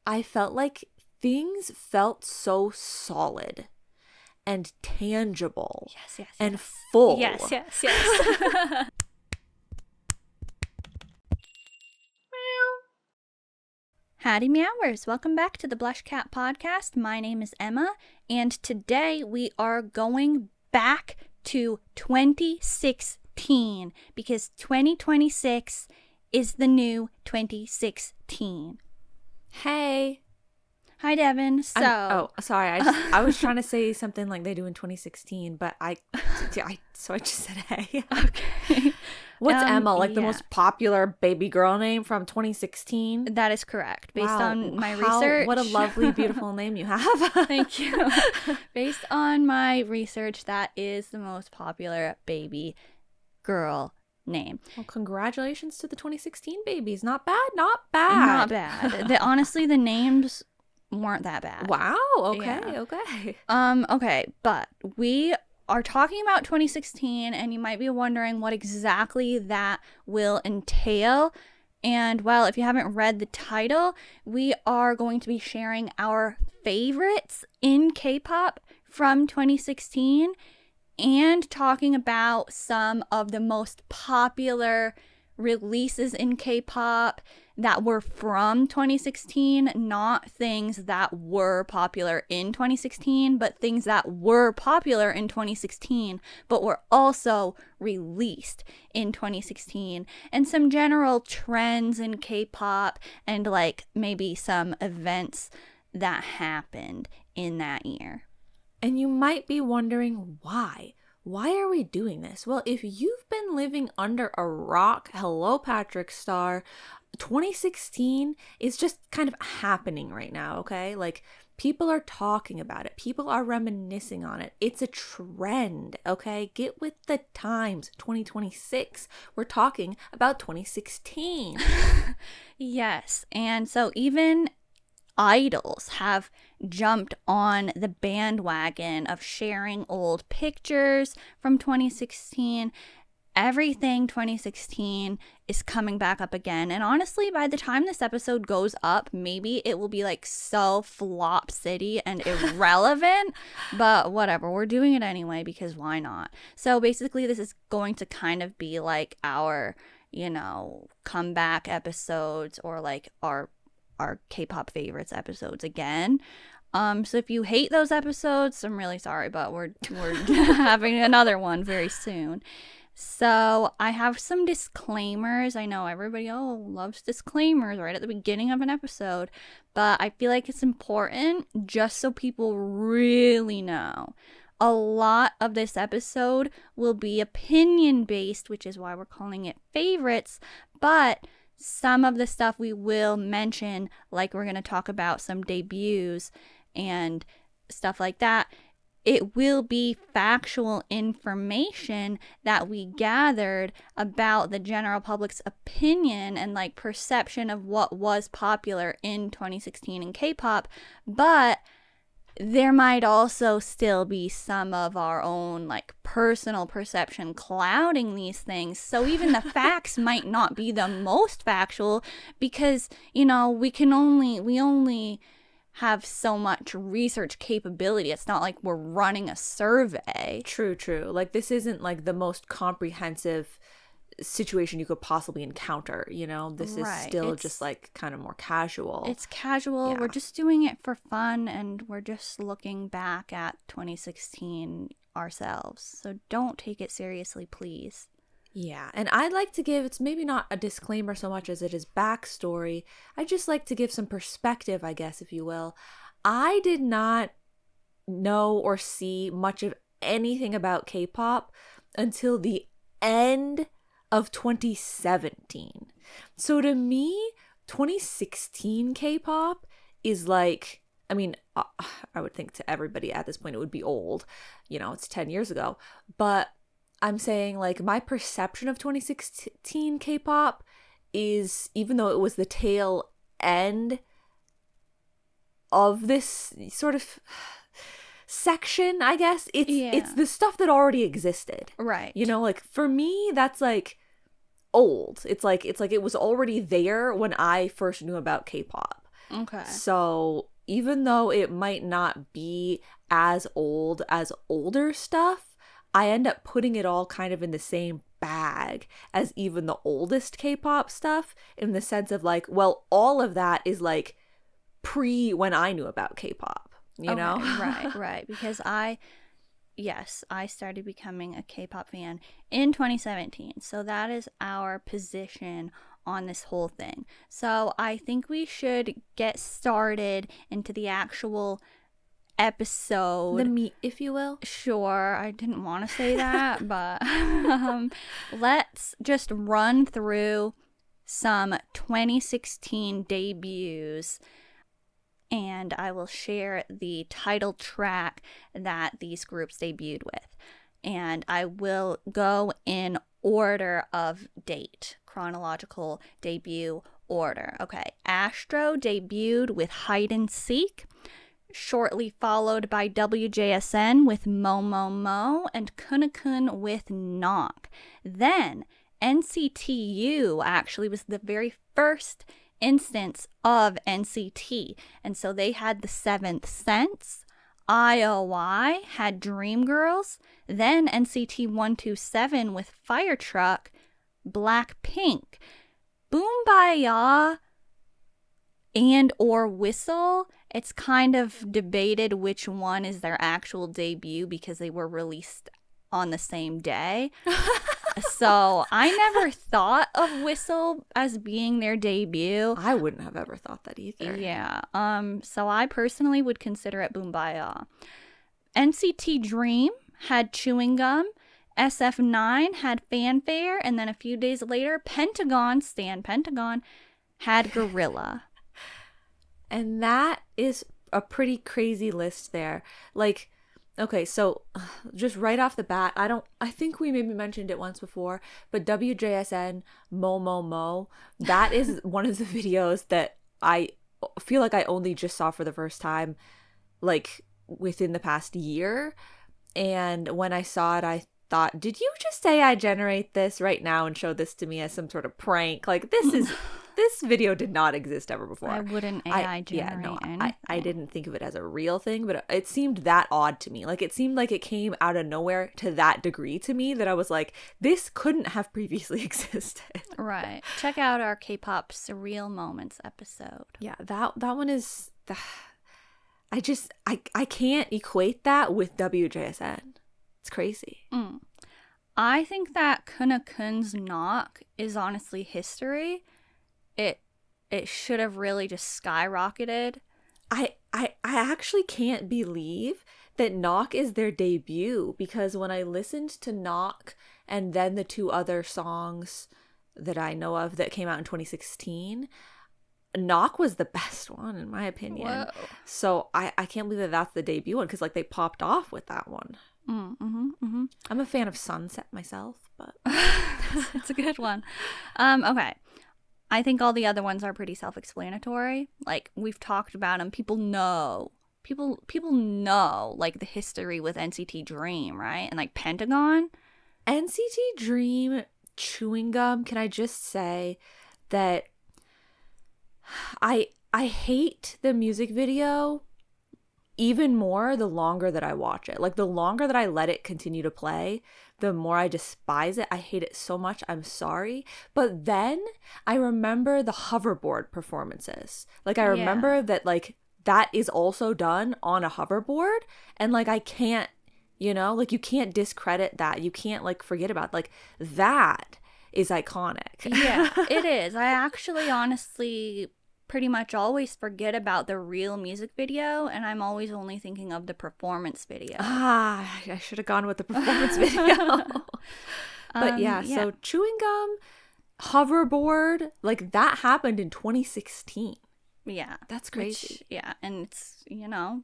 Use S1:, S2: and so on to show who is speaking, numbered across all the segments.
S1: I felt like things felt so solid and tangible and full.
S2: Yes. Howdy, Meowers. Welcome back to the BlushCat podcast. My name is Emma, and today we are going back to 2016 because 2026 is the new 2016.
S1: Hey.
S2: Hi, Devin.
S1: Sorry. I was trying to say something like they do in 2016, but I just said hey.
S2: Okay.
S1: What's Emma, like the most popular baby girl name from 2016?
S2: That is correct. Based on my
S1: research.
S2: research.
S1: What a lovely, beautiful name you have.
S2: Thank you. Based on my research, that is the most popular baby girl name.
S1: Well, congratulations to the 2016 babies. Not bad.
S2: Honestly, the names weren't that bad.
S1: Wow. Okay.
S2: Yeah.
S1: Okay.
S2: Okay, but we are talking about 2016, and you might be wondering what exactly that will entail. And well, if you haven't read the title, we are going to be sharing our favorites in K-pop from 2016 and talking about some of the most popular releases in K-pop that were from 2016, not things that were popular in 2016, but things that were popular in 2016, but were also released in 2016, and some general trends in K-pop and like maybe some events that happened in that year.
S1: And you might be wondering why. Why are we doing this? Well, if you've been living under a rock, hello, Patrick Star, 2016 is just kind of happening right now, okay? Like, people are talking about it. People are reminiscing on it. It's a trend, okay? Get with the times. 2026. We're talking about 2016.
S2: Yes, and so even idols have jumped on the bandwagon of sharing old pictures from 2016. Everything 2016 is coming back up again. And honestly, by the time this episode goes up, maybe it will be like so flop city and irrelevant. But whatever, we're doing it anyway because why not? So basically, this is going to kind of be like our, comeback episodes or like our K-pop favorites episodes again. So if you hate those episodes, I'm really sorry, but we're having another one very soon. So I have some disclaimers. I know everybody loves disclaimers right at the beginning of an episode, but I feel like it's important just so people really know. A lot of this episode will be opinion-based, which is why we're calling it favorites, but some of the stuff we will mention, like we're going to talk about some debuts and stuff like that, it will be factual information that we gathered about the general public's opinion and like perception of what was popular in 2016 in K-pop, but there might also still be some of our own like personal perception clouding these things. So even the facts might not be the most factual because, we only have so much research capability. It's not like we're running a survey.
S1: True. Like this isn't like the most comprehensive situation you could possibly encounter, this is still just like kind of more casual.
S2: It's casual. Yeah. We're just doing it for fun and we're just looking back at 2016 ourselves. So don't take it seriously, please.
S1: Yeah, and I'd like to give, it's maybe not a disclaimer so much as it is backstory. I just like to give some perspective, I guess, if you will. I did not know or see much of anything about K-pop until the end of 2017. So to me, 2016 K-pop is like, I would think to everybody at this point it would be old. It's 10 years ago. But I'm saying like my perception of 2016 K-pop is, even though it was the tail end of this sort of section, I guess, it's the stuff that already existed.
S2: Right.
S1: Like for me, that's like old. It's like it was already there when I first knew about K-pop.
S2: Okay.
S1: So even though it might not be as old as older stuff, I end up putting it all kind of in the same bag as even the oldest K-pop stuff, in the sense of like, well, all of that is like pre when I knew about K-pop, you know?
S2: Right. Because I started becoming a K-pop fan in 2017. So that is our position on this whole thing. So I think we should get started into the actual episode.
S1: The meat, if you will.
S2: Sure, I didn't want to say that, but let's just run through some 2016 debuts, and I will share the title track that these groups debuted with. And I will go in order of date, chronological debut order. Okay, Astro debuted with Hide and Seek, shortly followed by WJSN with Mo Mo Mo and Kunakun with Knock. Then NCTU actually was the very first instance of NCT, and so they had the Seventh Sense. IOI had Dreamgirls, then NCT 127 with Fire Truck, Blackpink, Boombaya, and or Whistle. It's kind of debated which one is their actual debut because they were released on the same day. So I never thought of Whistle as being their debut.
S1: I wouldn't have ever thought that either.
S2: Yeah. So I personally would consider it Boombaya. NCT Dream had Chewing Gum. SF9 had Fanfare, and then a few days later, Pentagon had Gorilla.
S1: And that is a pretty crazy list there. Like, okay, so just right off the bat, I think we maybe mentioned it once before, but WJSN Mo Mo Mo, that is one of the videos that I feel like I only just saw for the first time, like, within the past year. And when I saw it, I thought, did you just say I generate this right now and show this to me as some sort of prank? Like, this video did not exist ever before.
S2: I wouldn't AI generate anything.
S1: I didn't think of it as a real thing, but it seemed that odd to me. Like, it seemed like it came out of nowhere to that degree to me that I was like, this couldn't have previously existed.
S2: Right. Check out our K-pop Surreal Moments episode.
S1: Yeah, that one is... I can't equate that with WJSN. It's crazy.
S2: I think that Kunakun's Knock is honestly history. It should have really just skyrocketed.
S1: I actually can't believe that Knock is their debut, because when I listened to Knock and then the two other songs that I know of that came out in 2016, Knock was the best one in my opinion.
S2: Whoa.
S1: So I can't believe that that's the debut one, because like they popped off with that one. I'm a fan of Sunset myself, but
S2: it's a good one. Okay. I think all the other ones are pretty self-explanatory. Like, we've talked about them. People know like the history with NCT Dream, right? And like Pentagon.
S1: NCT Dream, Chewing Gum. Can I just say that I hate the music video even more the longer that I watch it. Like, the longer that I let it continue to play, the more I despise it. I hate it so much. I'm sorry. But then I remember the hoverboard performances. Like, I remember that, like, that is also done on a hoverboard. And, like, I can't, you know, like, you can't discredit that. You can't, like, forget about it. Like, that is iconic.
S2: Yeah, it is. I actually honestly pretty much always forget about the real music video, and I'm always only thinking of the performance video.
S1: I should have gone with the performance video. But yeah, so Chewing Gum, hoverboard, like that happened in 2016.
S2: Yeah.
S1: That's crazy.
S2: And it's, you know,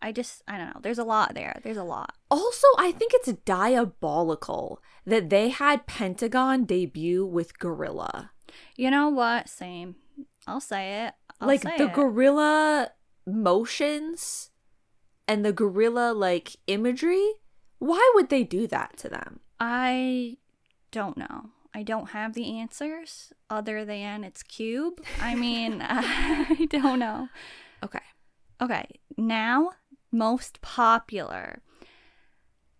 S2: I don't know. There's a lot there. There's a lot.
S1: Also, I think it's diabolical that they had Pentagon debut with Gorilla.
S2: You know what? Same. I'll say it.
S1: Gorilla motions and the gorilla imagery, why would they do that to them?
S2: I don't know. I don't have the answers other than it's Cube. I mean, I don't know.
S1: Okay.
S2: Okay, now most popular.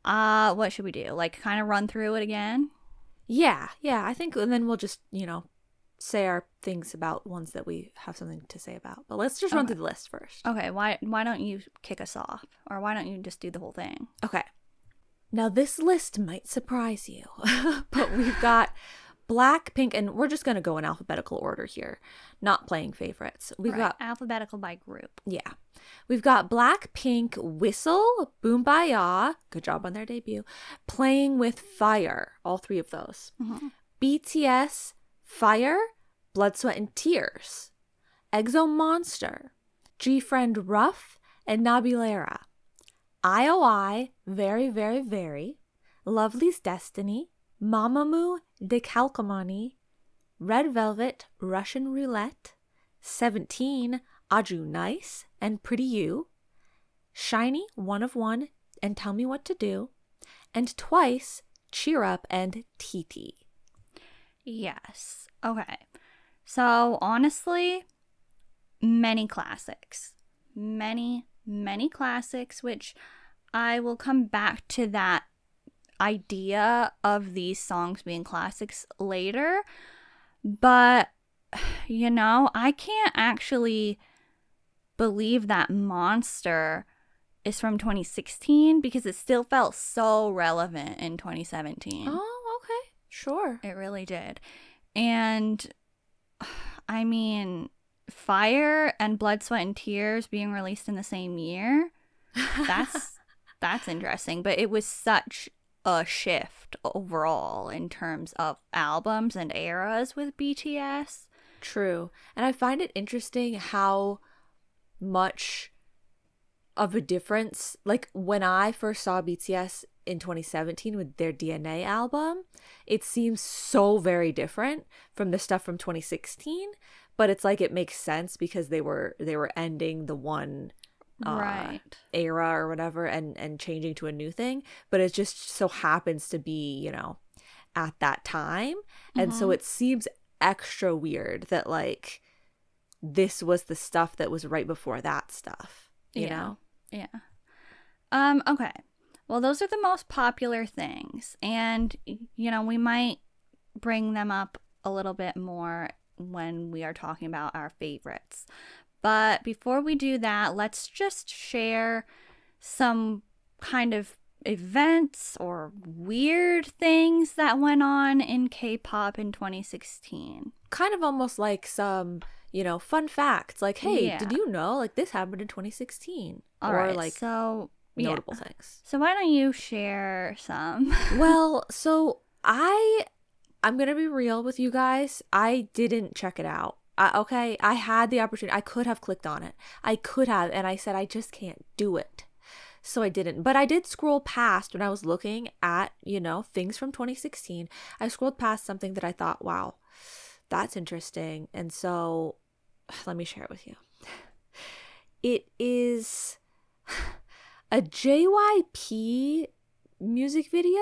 S2: What should we do? Like kind of run through it again?
S1: Yeah, I think, and then we'll just, say our things about ones that we have something to say about. But let's just run through the list first.
S2: Okay, why don't you kick us off? Or why don't you just do the whole thing?
S1: Okay. Now, this list might surprise you, but we've got Blackpink, and we're just going to go in alphabetical order here, not playing favorites. We've got
S2: alphabetical by group.
S1: Yeah. We've got Blackpink, Whistle, Boombaya, good job on their debut, Playing with Fire, all three of those.
S2: Mm-hmm.
S1: BTS, Fire, Blood, Sweat, and Tears. EXO Monster, G-Friend Rough, and Nabilera. IOI, Very, Very, Very. Lovely's Destiny, Mamamoo, Decalcomani. Red Velvet, Russian Roulette. 17, Aju Nice, and Pretty You. Shiny, One of One, and Tell Me What to Do. And Twice, Cheer Up, and TT.
S2: Yes. Okay. So honestly, many classics. Many classics, which I will come back to that idea of these songs being classics later. But, I can't actually believe that Monster is from 2016 because it still felt so relevant in 2017.
S1: Oh, okay. Sure.
S2: It really did. And I mean, Fire and Blood, Sweat, and Tears being released in the same year, that's interesting. But it was such a shift overall in terms of albums and eras with BTS.
S1: True. And I find it interesting how much of a difference, like when I first saw BTS in 2017 with their DNA album, it seems so very different from the stuff from 2016, but it's like it makes sense because they were ending the one
S2: right
S1: era or whatever and changing to a new thing, but it just so happens to be, at that time. And so it seems extra weird that like this was the stuff that was right before that stuff, you know?
S2: Yeah. Okay. Well, those are the most popular things. And, we might bring them up a little bit more when we are talking about our favorites. But before we do that, let's just share some kind of events or weird things that went on in K-pop in 2016.
S1: Kind of almost like some, fun facts. Like, hey, did you know, like, this happened in 2016?
S2: All
S1: or,
S2: right,
S1: like,
S2: so
S1: notable things.
S2: So why don't you share some?
S1: Well, so I'm going to be real with you guys. I didn't check it out. Okay, I had the opportunity. I could have clicked on it. I could have, and I said, I just can't do it. So I didn't. But I did scroll past when I was looking at, things from 2016. I scrolled past something that I thought, wow, that's interesting. And so let me share it with you. It is a JYP music video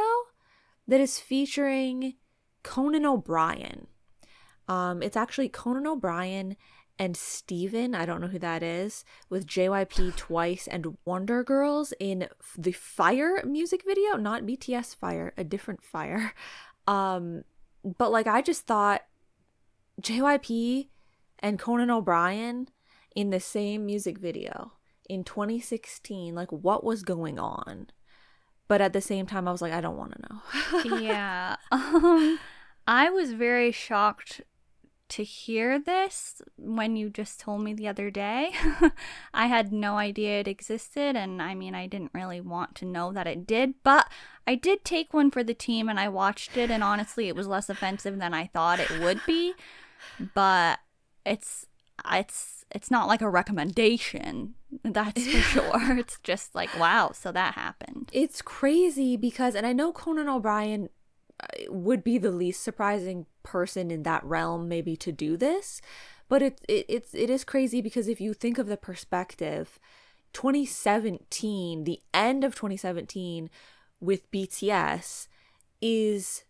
S1: that is featuring Conan O'Brien. It's actually Conan O'Brien and Steven, I don't know who that is, with JYP Twice and Wonder Girls in the Fire music video, not BTS Fire, a different Fire. But like I just thought JYP and Conan O'Brien in the same music video in 2016, like what was going on? But at the same time I was like, I don't want to know.
S2: Yeah. I was very shocked to hear this when you just told me the other day. I had no idea it existed, and I mean, I didn't really want to know that it did, but I did take one for the team and I watched it, and honestly it was less offensive than I thought it would be. But it's not like a recommendation, that's for sure. It's just like, wow, so that happened.
S1: It's crazy because, and I know Conan O'Brien would be the least surprising person in that realm maybe to do this, but it is crazy because if you think of the perspective, 2017, the end of 2017 with BTS is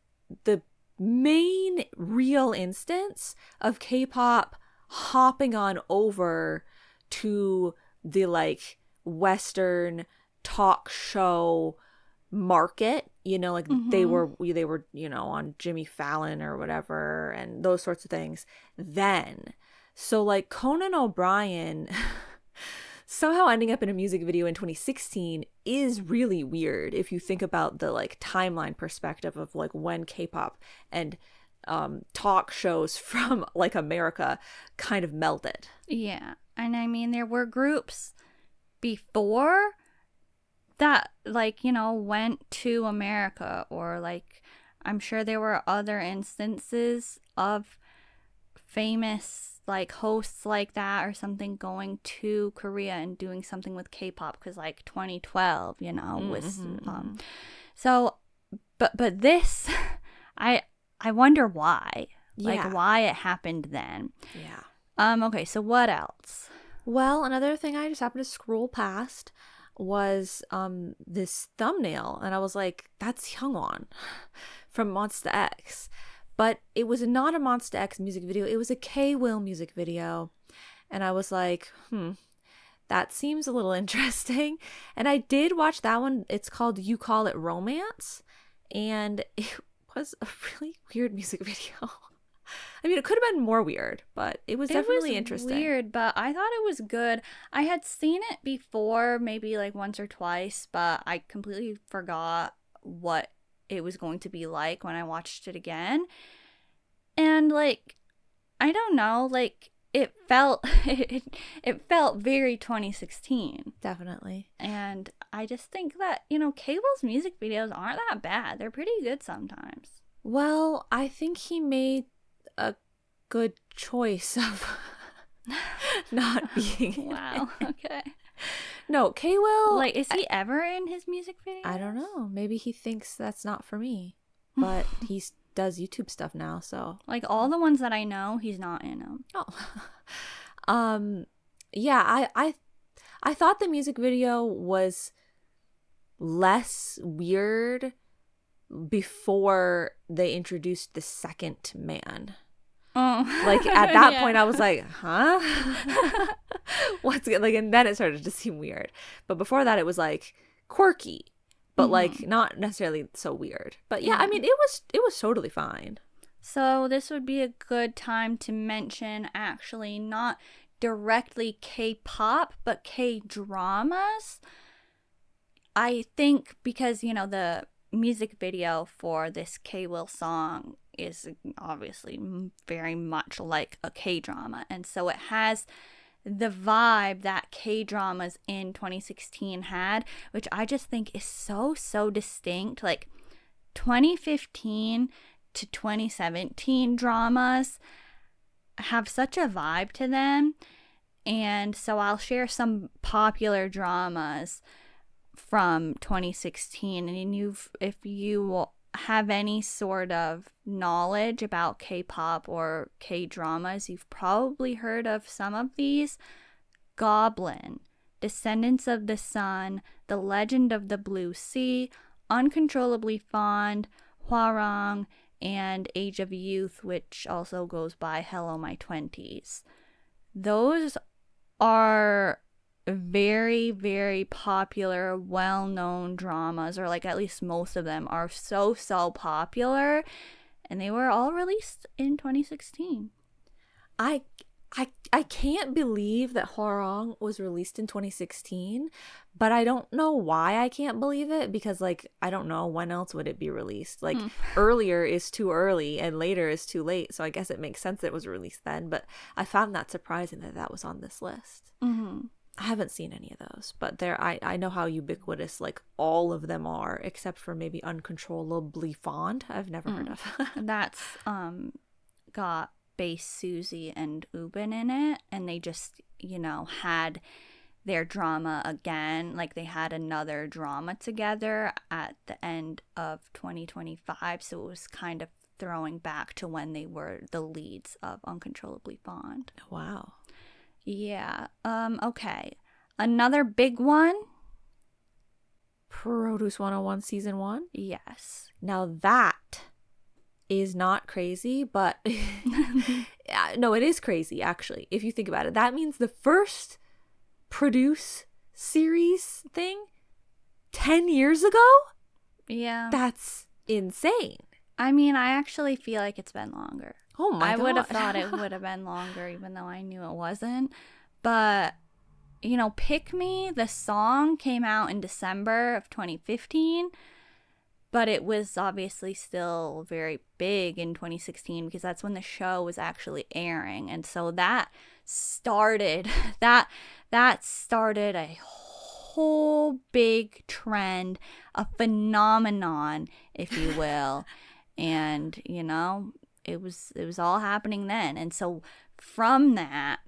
S1: the main real instance of K-pop hopping on over to the like Western talk show market, you know, like they were you know, on Jimmy Fallon or whatever and those sorts of things then. So like Conan O'Brien somehow ending up in a music video in 2016 is really weird if you think about the like timeline perspective of like when K-pop and talk shows from like America kind of melded.
S2: Yeah. And I mean, there were groups before that, like, you know, went to America, or like, I'm sure there were other instances of famous like hosts like that or something going to Korea and doing something with K-pop, because like 2012, you know, was so but this I wonder why. Like why it happened then.
S1: Yeah.
S2: Okay, so what else?
S1: Well, another thing I just happened to scroll past was this thumbnail, and I was like, that's Hyungwon from Monsta X. But it was not a Monsta X music video. It was a K-Will music video. And I was like, that seems a little interesting. And I did watch that one. It's called You Call It Romance. And it was a really weird music video. I mean, it could have been more weird, but it was definitely interesting.
S2: Weird, but I thought it was good. I had seen it before, maybe like once or twice, but I completely forgot what it was going to be like when I watched it again. And like, I don't know, like it felt it felt very 2016.
S1: Definitely.
S2: And I just think that, you know, Cable's music videos aren't that bad. They're pretty good sometimes.
S1: Well, I think he made a good choice of not being
S2: Wow. Okay.
S1: No, K-Will,
S2: like, is he ever in his music videos?
S1: I don't know. Maybe he thinks that's not for me. But he does YouTube stuff now, so
S2: like all the ones that I know, he's not in them.
S1: Oh. Yeah, I thought the music video was less weird before they introduced the second man.
S2: Oh.
S1: Like at that point I was like, huh? What's good? Like, and then it started to seem weird. But before that it was like quirky, but like not necessarily so weird. But yeah, I mean it was totally fine.
S2: So this would be a good time to mention actually not directly K-pop, but K-dramas. I think because, you know, the music video for this K-Will song is obviously very much like a K-drama, and so it has the vibe that K-dramas in 2016 had, which I just think is so distinct. Like 2015 to 2017 dramas have such a vibe to them, and so I'll share some popular dramas from 2016, and if you have any sort of knowledge about K-pop or K-dramas, you've probably heard of some of these. Goblin, Descendants of the Sun, The Legend of the Blue Sea, Uncontrollably Fond, Hwarang, and Age of Youth, which also goes by Hello My 20s. Those are very popular, well-known dramas, or like at least most of them are so popular, and they were all released in 2016.
S1: I can't believe that Hwarang was released in 2016, but I don't know why I can't believe it, because like I don't know when else would it be released. Like earlier is too early and later is too late, so I guess it makes sense that it was released then, but I found that surprising that was on this list. I haven't seen any of those, but I know how ubiquitous like all of them are, except for maybe Uncontrollably Fond. I've never heard of.
S2: That's got Bass Suzy and Ubin in it, and they just, you know, had their drama again. Like they had another drama together at the end of 2025, so it was kind of throwing back to when they were the leads of Uncontrollably Fond.
S1: Wow.
S2: Yeah. Okay. Another big one.
S1: Produce 101 season 1?
S2: Yes.
S1: Now that is not crazy, but yeah, no, it is crazy actually. If you think about it, that means the first produce series thing 10 years ago?
S2: Yeah.
S1: That's insane.
S2: I mean, I actually feel like it's been longer.
S1: Oh my
S2: I
S1: God.
S2: would have thought it would have been longer, even though I knew it wasn't. But, you know, Pick Me, the song came out in December of 2015, but it was obviously still very big in 2016 because that's when the show was actually airing. And so that started that started a whole big trend, a phenomenon, if you will. And, you know, it was all happening then. And so from that,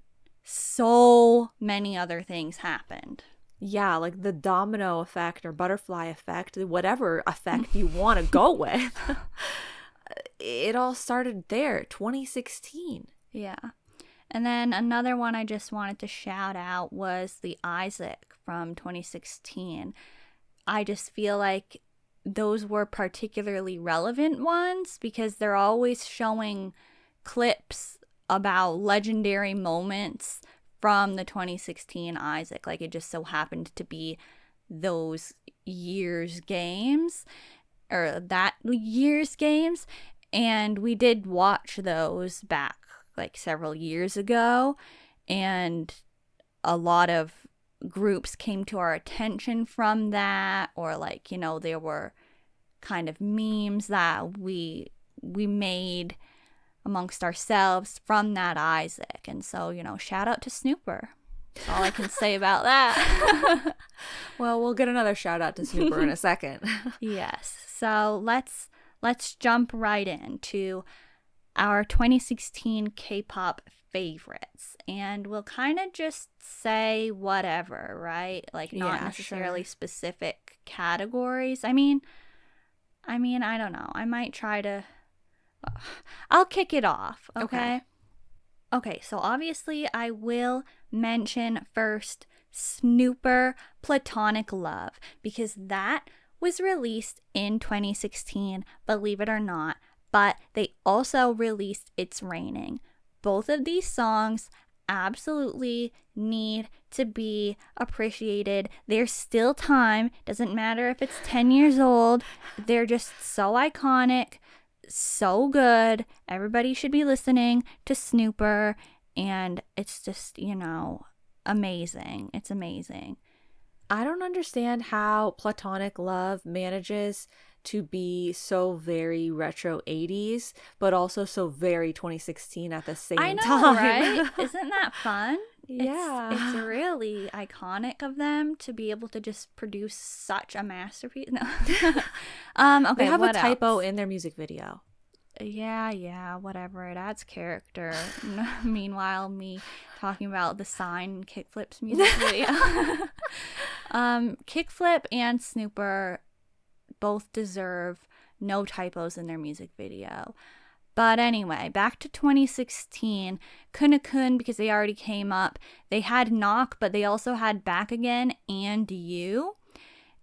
S2: so many other things happened.
S1: Yeah, like the domino effect or butterfly effect, whatever effect you want to go with. It all started there, 2016.
S2: Yeah. And then another one I just wanted to shout out was the Isaac from 2016. I just feel like those were particularly relevant ones because they're always showing clips about legendary moments from the 2016 Isaac. Like, it just so happened to be those year's games, or that year's games. And we did watch those back like several years ago. And a lot of groups came to our attention from that, or like, you know, there were kind of memes that we made amongst ourselves from that Isaac. And so, you know, shout out to Snooper. That's all I can say about that.
S1: Well, we'll get another shout out to Snooper in a second.
S2: Yes. So let's jump right into our 2016 K-pop favorites, and we'll kind of just say whatever, right? Like, not necessarily specific categories. I mean, I don't know. I might try to. I'll kick it off. Okay. Okay. So obviously, I will mention first Snooper Platonic Love, because that was released in 2016, believe it or not, but they also released It's Raining. Both of these songs absolutely need to be appreciated. There's still time. Doesn't matter if it's 10 years old. They're just so iconic, so good. Everybody should be listening to Snooper, and it's just, you know, amazing. It's amazing.
S1: I don't understand how Platonic Love manages to be so very retro 80s, but also so very 2016 at the same time.
S2: I know, right? Isn't that fun?
S1: Yeah.
S2: It's really iconic of them to be able to just produce such a masterpiece. No. Okay,
S1: they have a typo
S2: else?
S1: in their music video.
S2: Yeah, whatever. It adds character. Meanwhile, me talking about the Sign Kickflip's music video. Kickflip and Snooper both deserve no typos in their music video. But anyway, back to 2016. Kunakun, because they already came up. They had Knock, but they also had Back Again and You.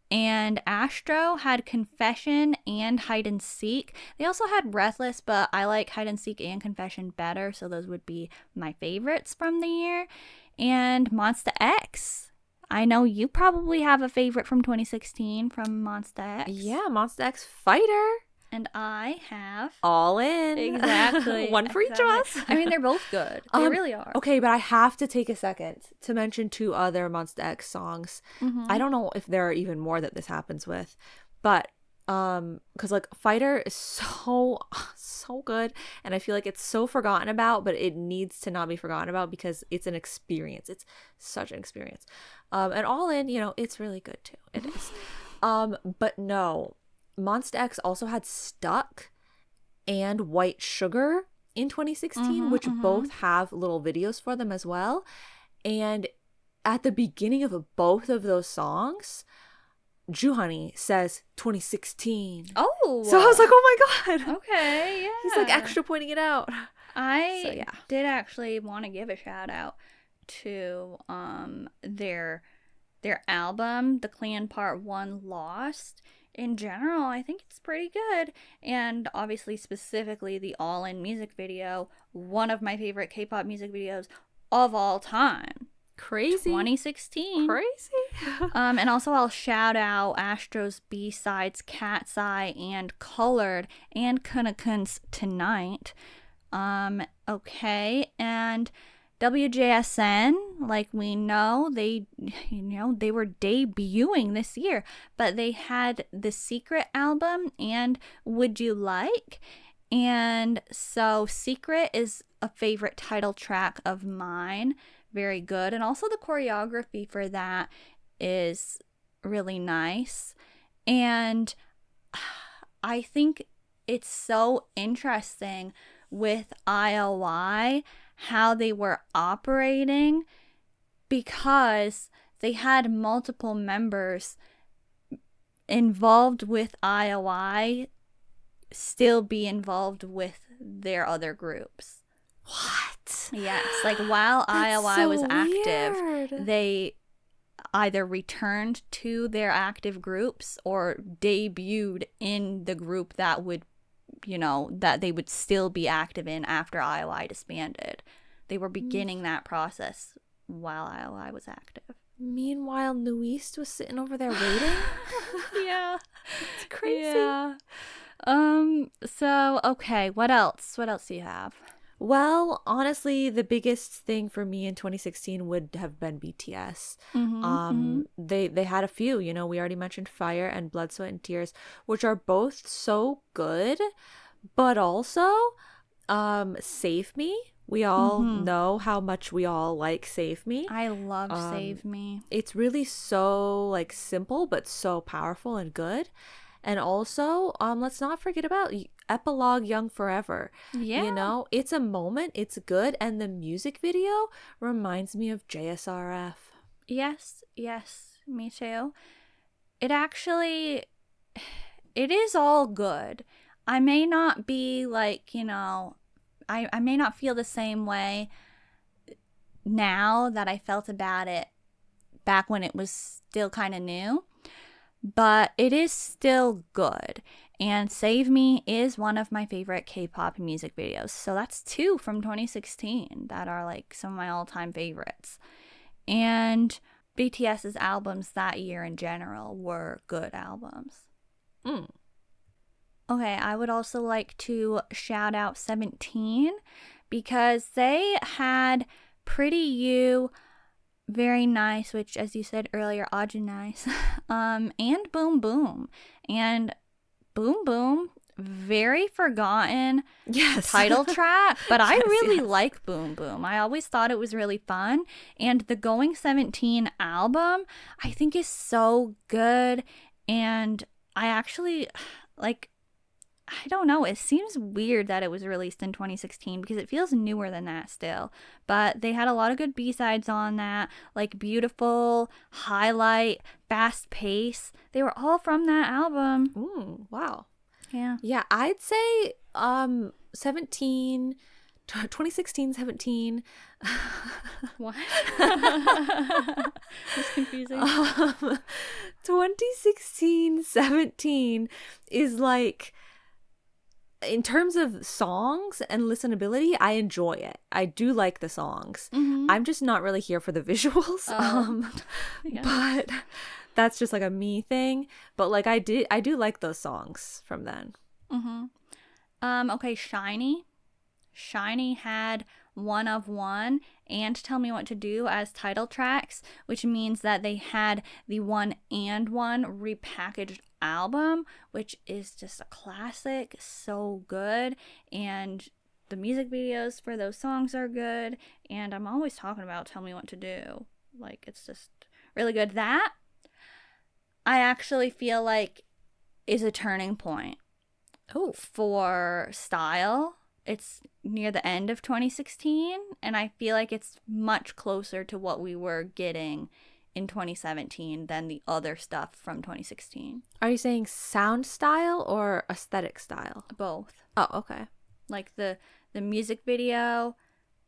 S2: And Astro had Confession and Hide and Seek. They also had Breathless, but I like Hide and Seek and Confession better, so those would be my favorites from the year. And Monsta X. I know you probably have a favorite from 2016 from Monsta X.
S1: Yeah, Monsta X Fighter.
S2: And I have
S1: All In.
S2: Exactly.
S1: One for each of us.
S2: I mean, they're both good. They really are.
S1: Okay, but I have to take a second to mention two other Monsta X songs.
S2: Mm-hmm.
S1: I don't know if there are even more that this happens with, but because like Fighter is so good, and I feel like it's so forgotten about, but it needs to not be forgotten about because it's an experience. It's such an experience. And All In, you know, it's really good too. It is. But no, Monsta X also had Stuck and White Sugar in 2016, which both have little videos for them as well. And at the beginning of both of those songs, Juhani says 2016.
S2: Oh.
S1: So I was like, oh my God.
S2: Okay, yeah.
S1: He's like extra pointing it out.
S2: I did actually want to give a shout out to their album, The Clan Part 1 Lost. in general, I think it's pretty good. And obviously, specifically, the All In music video, one of my favorite K-pop music videos of all time.
S1: Crazy.
S2: 2016.
S1: Crazy.
S2: And also I'll shout out Astro's B-sides, Cat's Eye, and Colored, and Kunakun's Tonight. Okay, and WJSN, like we know, they were debuting this year, but they had the Secret album and Would You Like? And so Secret is a favorite title track of mine. Very good. And also the choreography for that is really nice. And I think it's so interesting with IOI how they were operating, because they had multiple members involved with IOI still be involved with their other groups.
S1: What?
S2: Yes, like while IOI
S1: so
S2: was active,
S1: weird.
S2: they either returned to their active groups or debuted in the group that would, that they would still be active in after IOI disbanded. They were beginning that process while IOI was active.
S1: Meanwhile, New East was sitting over there waiting.
S2: Yeah.
S1: It's crazy.
S2: Yeah. So, okay, what else? What else do you have?
S1: Well, honestly, the biggest thing for me in 2016 would have been BTS. They had a few, we already mentioned Fire and Blood, Sweat and Tears, which are both so good, but also Save Me. We all know how much we all like Save Me.
S2: I love Save Me.
S1: It's really so like simple but so powerful and good. And also, let's not forget about Epilogue Young Forever.
S2: Yeah.
S1: It's a moment, it's good, and the music video reminds me of JSRF.
S2: Yes, me too. It is all good. I may not be like, I may not feel the same way now that I felt about it back when it was still kind of new. But it is still good. And Save Me is one of my favorite K-pop music videos. So that's 2 from 2016 that are like some of my all-time favorites. And BTS's albums that year in general were good albums. Okay, I would also like to shout out 17 because they had Pretty You, very nice, which, as you said earlier, Aja nice, and Boom Boom. And Boom Boom, very forgotten title track, but I really like Boom Boom. I always thought it was really fun. And the Going 17 album, I think is so good. And I actually, I don't know, it seems weird that it was released in 2016 because it feels newer than that still. But they had a lot of good B-sides on that, like Beautiful, Highlight, Fast Pace. They were all from that album.
S1: Ooh, wow.
S2: Yeah.
S1: Yeah, I'd say 2016, 17.
S2: What? It's confusing.
S1: 2016, 17 is like, in terms of songs and listenability, I enjoy it. I do like the songs. I'm just not really here for the visuals. But that's just like a me thing. But like I do like those songs from then.
S2: Okay, Shiny. Shiny had One of One and Tell Me What to Do as title tracks, which means that they had the One and One repackaged album, which is just a classic, so good. And the music videos for those songs are good, and I'm always talking about Tell Me What to Do. Like, it's just really good. That I actually feel like is a turning point for style. It's near the end of 2016, and I feel like it's much closer to what we were getting in 2017 than the other stuff from 2016.
S1: Are you saying sound style or aesthetic style?
S2: Both.
S1: Oh, okay.
S2: Like the music video,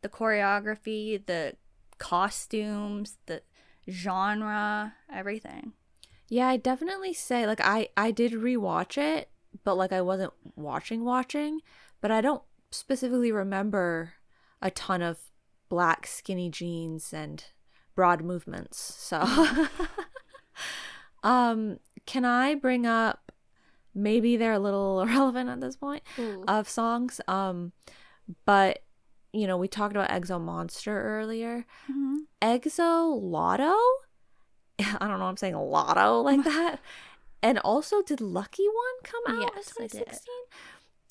S2: the choreography, the costumes, the genre, everything.
S1: Yeah, I definitely say like I did rewatch it, but like I wasn't watching, but I don't specifically remember a ton of black skinny jeans and broad movements. So,
S2: Yeah.
S1: can I bring up, maybe they're a little irrelevant at this point,
S2: Ooh.
S1: of songs, but we talked about Exo Monster earlier.
S2: Mm-hmm.
S1: Exo Lotto? I don't know, I'm saying Lotto like that. And also, did Lucky One come out in
S2: Yes, I did.
S1: 2016?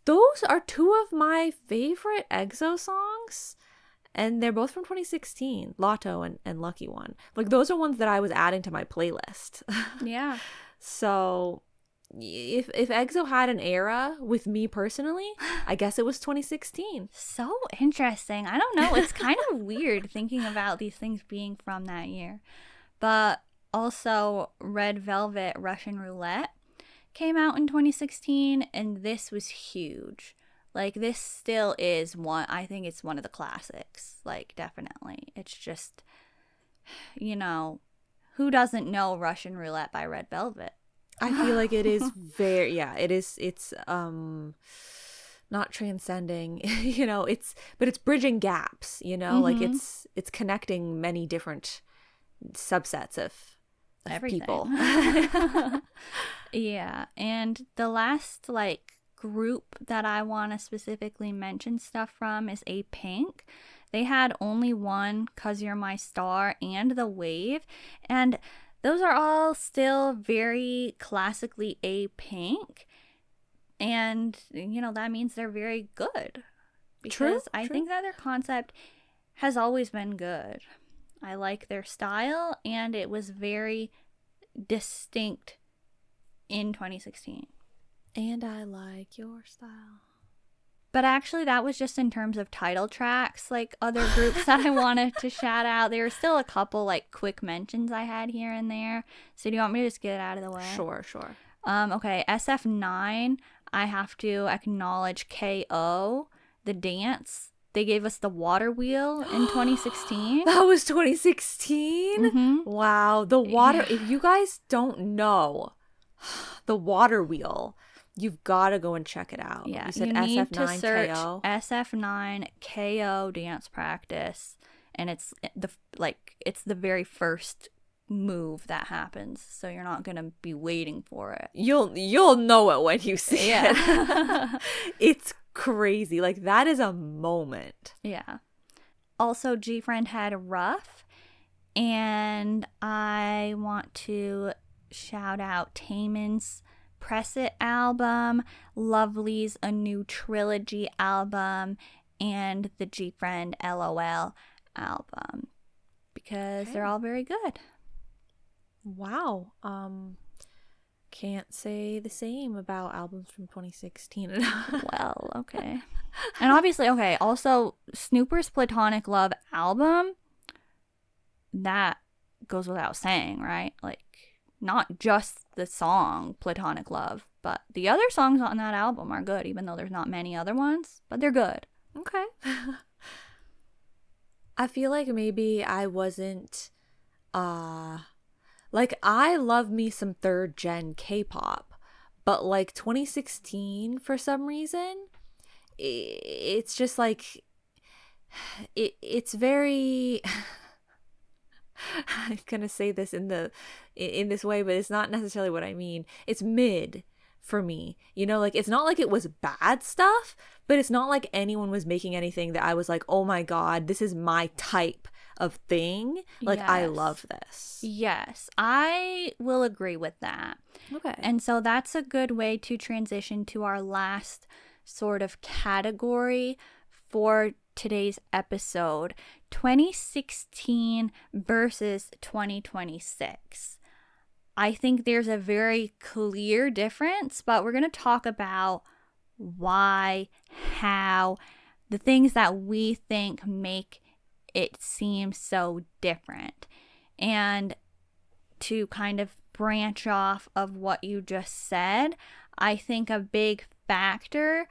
S1: Those are two of my favorite EXO songs. And they're both from 2016, Lotto and Lucky One. Like, those are ones that I was adding to my playlist.
S2: Yeah.
S1: So, if EXO had an era with me personally, I guess it was 2016.
S2: So interesting. I don't know. It's kind of weird thinking about these things being from that year. But also, Red Velvet Russian Roulette came out in 2016, and this was huge. Like, this still is one, I think it's one of the classics. Like, definitely. It's just, who doesn't know Russian Roulette by Red Velvet?
S1: I feel like it is very, yeah, it's not transcending, but it's bridging gaps, like it's connecting many different subsets of
S2: Everything.
S1: people.
S2: Yeah, and the last group that I want to specifically mention stuff from is A Pink. They had only one, 'Cause You're My Star, and The Wave, and those are all still very classically A Pink, and that means they're very good, because I think that their concept has always been good. I like their style, and it was very distinct in 2016.
S1: And I like your style.
S2: But actually, that was just in terms of title tracks, other groups that I wanted to shout out. There were still a couple quick mentions I had here and there. So do you want me to just get it out of the way?
S1: Sure.
S2: Okay, SF9, I have to acknowledge KO, the dance. They gave us the water wheel in 2016.
S1: That was 2016?
S2: Mm-hmm.
S1: Wow. The water, if you guys don't know the water wheel, you've got to go and check it out.
S2: Yeah,
S1: you said
S2: you need
S1: SF9
S2: to search
S1: KO.
S2: SF9 KO dance practice, and it's the very first move that happens, so you're not gonna be waiting for it.
S1: You'll know it when you see it.
S2: Yeah.
S1: It's crazy. That is a moment.
S2: Yeah. Also, GFriend had Rough, and I want to shout out Taemin's Press It album, Lovely's A New Trilogy album, and the GFriend LOL album, because they're all very good.
S1: Wow. Can't say the same about albums from 2016.
S2: Well, okay. And obviously, okay, also Snooper's Platonic Love album, that goes without saying, right? Not just the song Platonic Love, but the other songs on that album are good, even though there's not many other ones, but they're good.
S1: Okay. I feel like maybe I wasn't I love me some third gen K-pop, but 2016 for some reason, it's just it's very I'm gonna say this in this way, but it's not necessarily what I mean. It's mid for me, it's not like it was bad stuff, but it's not like anyone was making anything that I was like, oh my god, this is my type of thing. I love this.
S2: Yes, I will agree with that.
S1: Okay.
S2: And so that's a good way to transition to our last sort of category for today's episode, 2016 versus 2026. I think there's a very clear difference, but we're going to talk about why, how, the things that we think make it seems so different. And to kind of branch off of what you just said, I think a big factor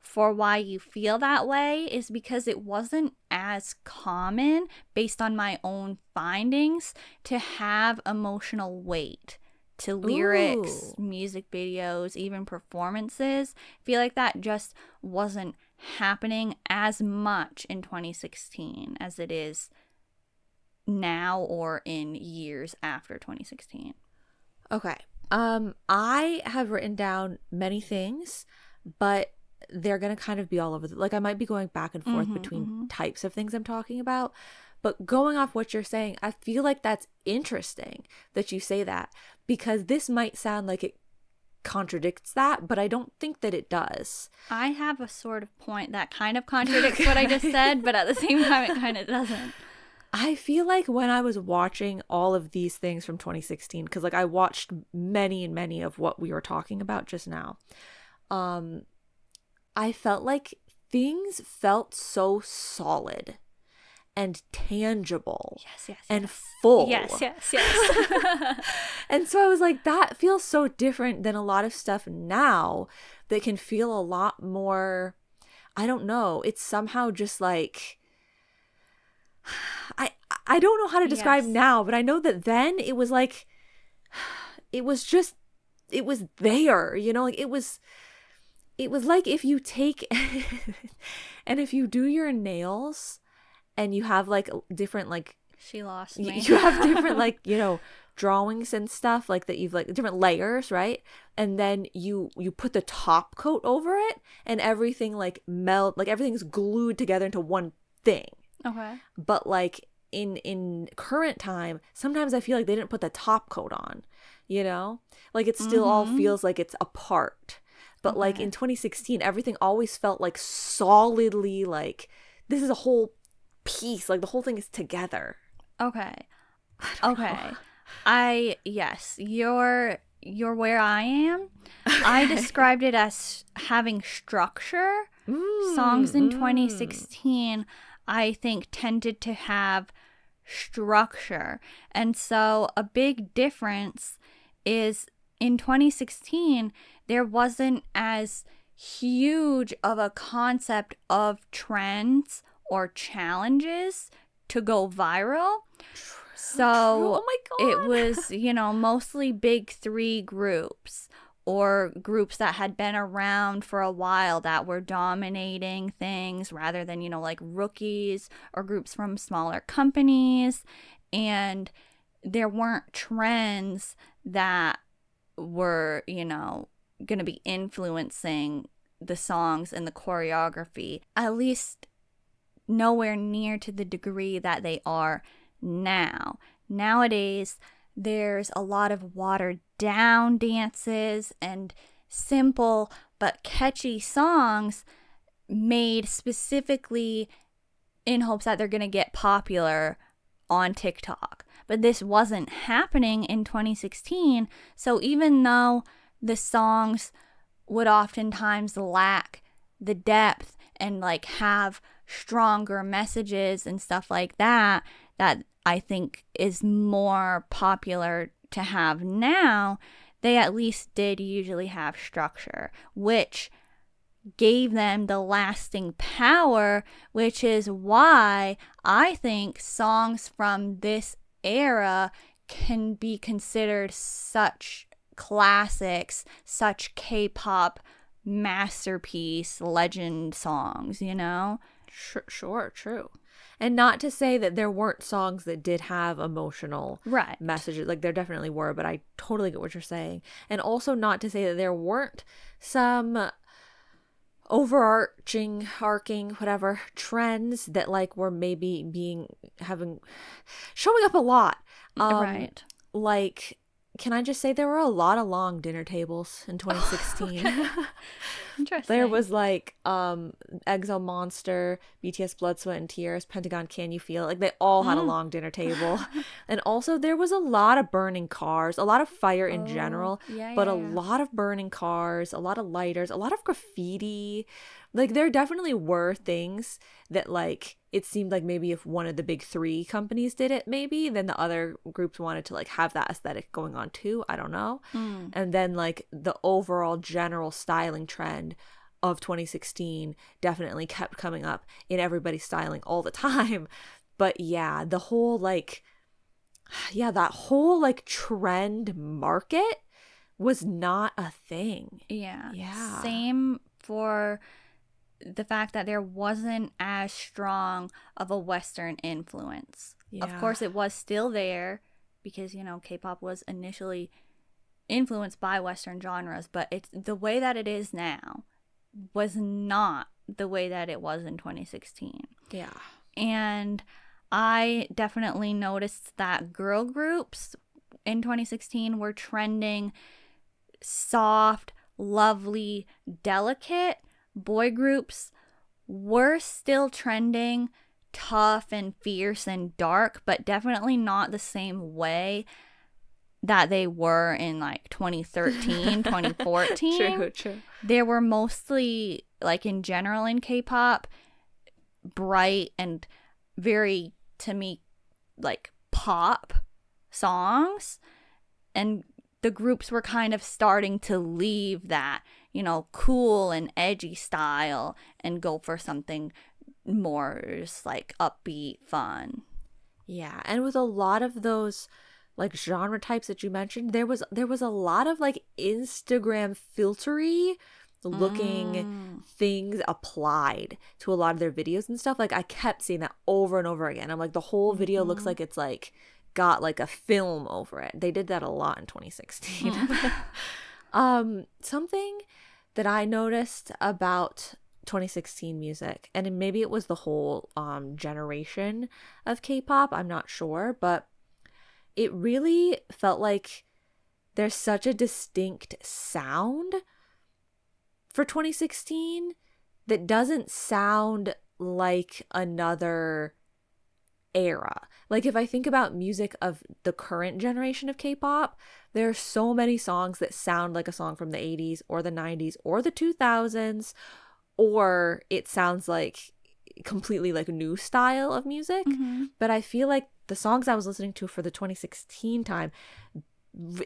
S2: for why you feel that way is because it wasn't as common, based on my own findings, to have emotional weight to lyrics,
S1: Ooh.
S2: music videos, even performances. I feel like that just wasn't happening as much in 2016 as it is now or in years after 2016.
S1: Okay. I have written down many things, but they're gonna kind of be all over like I might be going back and forth between types of things I'm talking about. But going off what you're saying, I feel like that's interesting that you say that, because this might sound like it contradicts that, but I don't think that it does.
S2: I have a sort of point that kind of contradicts what I just said, but at the same time, it kind of doesn't.
S1: I feel like when I was watching all of these things from 2016, because like I watched many and many of what we were talking about just now, I felt like things felt so solid and tangible and full.
S2: Yes.
S1: And so I was like, that feels so different than a lot of stuff now that can feel a lot more, I don't know, it's somehow just like, I don't know how to describe now, but I know that then it was like, it was there, you know, like it was like if you take and if you do your nails and you have like different like
S2: she lost me.
S1: You have different like, you know, drawings and stuff like that, you've like different layers, right? And then you put the top coat over it and everything like like everything's glued together into one thing.
S2: Okay.
S1: But like in current time, sometimes I feel like they didn't put the top coat on, you know? Like it still all feels like it's apart. But like in 2016, everything always felt like solidly like this is a whole piece, like the whole thing is together.
S2: Okay. You're where I am. I described it as having structure. Songs in 2016, I think, tended to have structure. And so a big difference is in 2016, there wasn't as huge of a concept of trends or challenges to go viral. So
S1: Oh my God.
S2: it was, you know, mostly big three groups or groups that had been around for a while that were dominating things rather than, you know, like rookies or groups from smaller companies. And there weren't trends that were, you know, going to be influencing the songs and the choreography, at least nowhere near to the degree that they are now. Nowadays, there's a lot of watered down dances and simple but catchy songs made specifically in hopes that they're going to get popular on TikTok. But this wasn't happening in 2016. So even though the songs would oftentimes lack the depth and like have stronger messages and stuff like that, that I think is more popular to have now, they at least did usually have structure, which gave them the lasting power, which is why I think songs from this era can be considered such classics, such K-pop masterpiece legend songs, you know?
S1: Sure, true. And not to say that there weren't songs that did have emotional messages. Like there definitely were, but I totally get what you're saying. And also not to say that there weren't some overarching, whatever, trends that like were maybe showing up a lot.
S2: Right.
S1: Like, can I just say there were a lot of long dinner tables in 2016.
S2: Interesting.
S1: There was like EXO Monster, BTS Blood, Sweat and Tears, Pentagon Can You Feel It? Like they all had a long dinner table. And also there was a lot of burning cars, a lot of fire in general, but a lot of burning cars, a lot of lighters, a lot of graffiti. Like there definitely were things that like it seemed like maybe if one of the big three companies did it, maybe then the other groups wanted to like have that aesthetic going on too. I don't know. And then like the overall general styling trend of 2016 definitely kept coming up in everybody's styling all the time. But yeah, the whole like Yeah, that whole like trend market was not a thing.
S2: Yeah.
S1: Yeah.
S2: Same for the fact that there wasn't as strong of a Western influence. Of
S1: Yeah.
S2: course, it was still there because, K-pop was initially influenced by Western genres, but it's the way that it is now was not the way that it was in 2016.
S1: Yeah.
S2: And I definitely noticed that girl groups in 2016 were trending soft, lovely, delicate. Boy groups were still trending tough and fierce and dark, but definitely not the same way that they were in like 2013, 2014.
S1: True.
S2: They were mostly, like in general in K-pop, bright and very, to me, like pop songs. And the groups were kind of starting to leave that, cool and edgy style and go for something more just like upbeat, fun.
S1: Yeah, and with a lot of those like genre types that you mentioned, there was a lot of like Instagram filtery looking things applied to a lot of their videos and stuff. Like I kept seeing that over and over again. I'm like, the whole video looks like it's like got like a film over it. They did that a lot in 2016. Something that I noticed about 2016 music, and maybe it was the whole generation of K-pop, I'm not sure, but it really felt like there's such a distinct sound for 2016 that doesn't sound like another era. Like if I think about music of the current generation of K-pop, there are so many songs that sound like a song from the 80s or the 90s or the 2000s, or it sounds like completely like a new style of music. But I feel like the songs I was listening to for the 2016 time,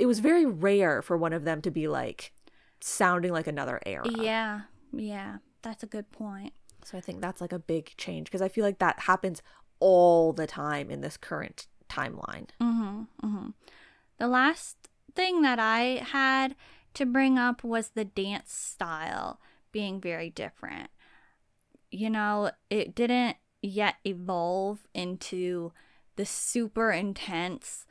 S1: it was very rare for one of them to be like sounding like another era.
S2: Yeah, that's a good point.
S1: So I think that's like a big change, because I feel like that happens all the time in this current timeline.
S2: The last thing that I had to bring up was the dance style being very different. It didn't yet evolve into the super intense,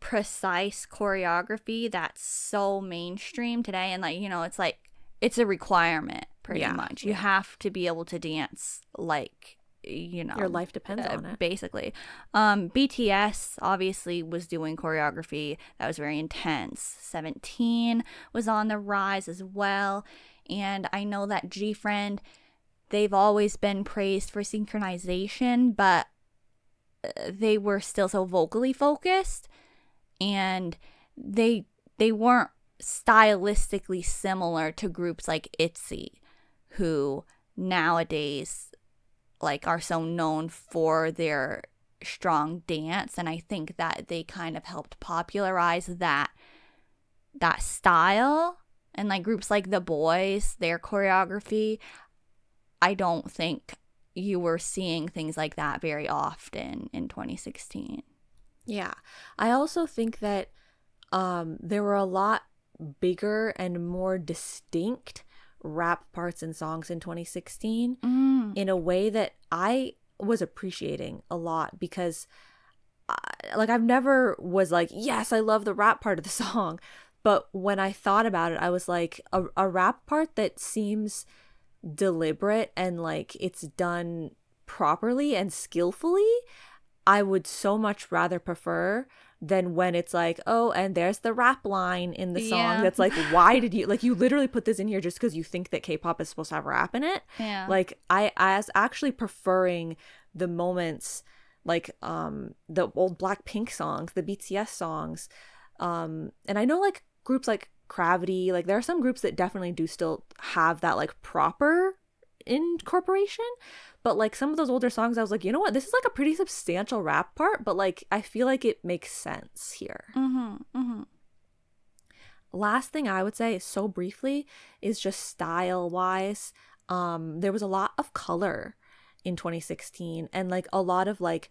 S2: precise choreography that's so mainstream today. And it's like, it's a requirement pretty much. You have to be able to dance like,
S1: your life depends on it.
S2: Basically. BTS obviously was doing choreography that was very intense. 17 was on the rise as well. And I know that G-Friend, they've always been praised for synchronization, but they were still so vocally focused, and they weren't stylistically similar to groups like ITZY, who nowadays like are so known for their strong dance. And I think that they kind of helped popularize that style. And like groups like The Boys, their choreography, I don't think you were seeing things like that very often in 2016.
S1: Yeah. I also think that there were a lot bigger and more distinct rap parts and songs in 2016 in a way that I was appreciating a lot, because I've never was like, yes, I love the rap part of the song. But when I thought about it, I was like, a rap part that seems deliberate and like it's done properly and skillfully, I would so much rather prefer than when it's like, oh, and there's the rap line in the song that's like, why did you, like, you literally put this in here just because you think that K-pop is supposed to have rap in it. Like I was actually preferring the moments like the old Blackpink songs, the BTS songs, and I know like groups like Gravity, like there are some groups that definitely do still have that like proper incorporation, but like some of those older songs I was like, you know what, this is like a pretty substantial rap part, but like I feel like it makes sense here. Last thing I would say, so briefly, is just style wise, there was a lot of color in 2016, and like a lot of like